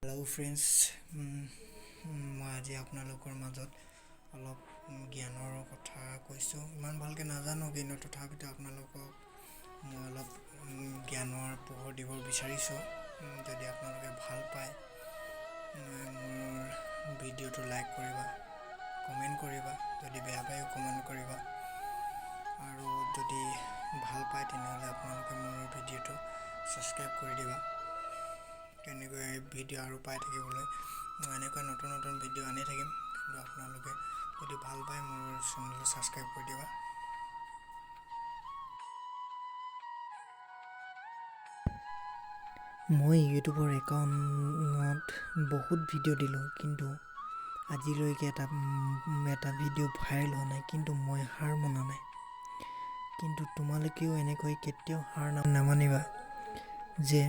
Hello' friends, মই আজি আপোনালোকৰ মাজত অলপ জ্ঞানৰ কথা কৈছোঁ। ইমান ভালকৈ নাজানো, কিন্তু তথাপিতো আপোনালোকক মই অলপ জ্ঞানৰ পোহৰ দিব বিচাৰিছোঁ। যদি আপোনালোকে ভাল পায় মোৰ ভিডিঅ'টো লাইক কৰিবা, কমেণ্ট কৰিবা। যদি বেয়া পায়ো কমেণ্ট কৰিবা, আৰু যদি ভাল পায় তেনেহ'লে আপোনালোকে মোৰ ভিডিঅ'টো ছাবস্ক্ৰাইব কৰি দিবা। তেনেকৈ ভিডিঅ' আৰু পাই থাকিবলৈ মই এনেকৈ নতুন নতুন ভিডিঅ' আনি থাকিম। কিন্তু আপোনালোকে যদি ভাল পায় মোৰ চেনেলটো ছাবস্ক্ৰাইব কৰি দিবা। মই ইউটিউবৰ একাউণ্টত বহুত ভিডিঅ' দিলোঁ, কিন্তু আজিলৈকে এটা ভিডিঅ' ভাইৰেল হোৱা নাই। কিন্তু মই হাৰ মনা নাই। কিন্তু তোমালোকেও এনেকৈ কেতিয়াও হাৰ নামানিবা যে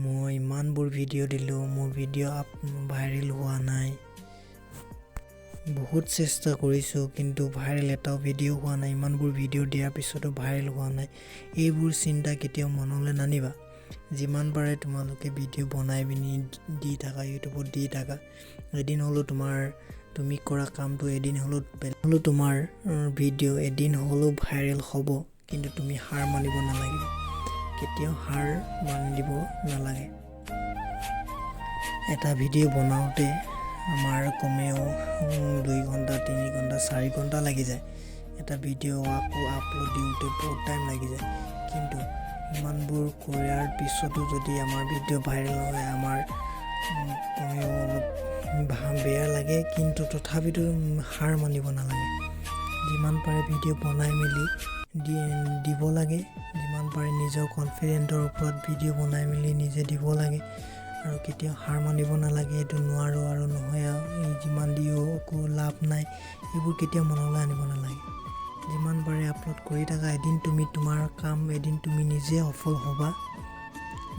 মই ইমানবোৰ ভিডিঅ' দিলোঁ, মোৰ ভিডিঅ' ভাইৰেল হোৱা নাই। বহুত চেষ্টা কৰিছোঁ, কিন্তু ভাইৰেল এটাও ভিডিঅ' হোৱা নাই। ইমানবোৰ ভিডিঅ' দিয়াৰ পিছতো ভাইৰেল হোৱা নাই। এইবোৰ চিন্তা কেতিয়াও মনলৈ নানিবা। যিমান পাৰে তোমালোকে ভিডিঅ' বনাই পিনি দি থাকা, ইউটিউবত দি থাকা। এদিন হ'লেও তুমি কৰা কামটো এদিন হ'লেও তোমাৰ ভিডিঅ' এদিন হ'লেও ভাইৰেল হ'ব। কিন্তু তুমি হাৰ মানিব নালাগিব, কেতিয়াও হাৰ মানিব নালাগে। এটা ভিডিঅ' বনাওঁতে আমাৰ কমেও 2 ঘণ্টা, 3 ঘণ্টা, 4 ঘণ্টা লাগি যায়। এটা ভিডিঅ' আকৌ আপলোড দিওঁতে বহুত টাইম লাগি যায়। কিন্তু ইমানবোৰ কৰাৰ পিছতো যদি আমাৰ ভিডিঅ' ভাইৰেল হয়, আমাৰ কমেও অলপ বেয়া লাগে। কিন্তু তথাপিতো হাৰ মানিব নালাগে। যিমান পাৰে ভিডিঅ' বনাই মেলি দিব লাগে। যিমান পাৰে নিজৰ কনফিডেণ্টৰ ওপৰত ভিডিঅ' বনাই মেলি নিজে দিব লাগে। আৰু কেতিয়াও হাৰ মানিব নালাগে। এইটো নোৱাৰোঁ আৰু নহয় আৰু যিমান দিও একো লাভ নাই, এইবোৰ কেতিয়াও মনলৈ আনিব নালাগে। যিমান পাৰে আপলোড কৰি থাকা। এদিন তোমাৰ কাম এদিন তুমি নিজে সফল হ'বা,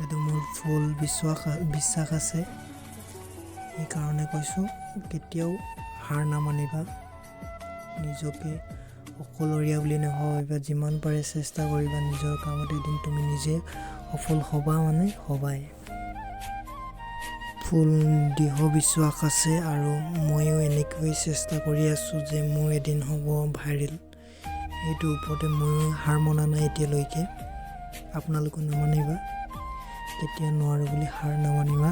এইটো মোৰ ফুল বিশ্বাস আছে। সেইকাৰণে কৈছোঁ, কেতিয়াও হাৰ নামানিবা। নিজকে অকলশৰীয়া বুলি নাভাবিবা। যিমান পাৰে চেষ্টা কৰিবা নিজৰ কামত। এদিন তুমি নিজে সফল হ'বা, মানে হ'বাই। ফুল দৃঢ় বিশ্বাস আছে, আৰু ময়ো এনেকৈ চেষ্টা কৰি আছোঁ যে মোৰ এদিন হ'ব ভাইৰেল। সেইটোৰ ওপৰতে ময়ো হাৰ মনা নাই এতিয়ালৈকে। আপোনালোকে নামানিবা, কেতিয়া নোৱাৰোঁ বুলি হাৰ নামানিবা।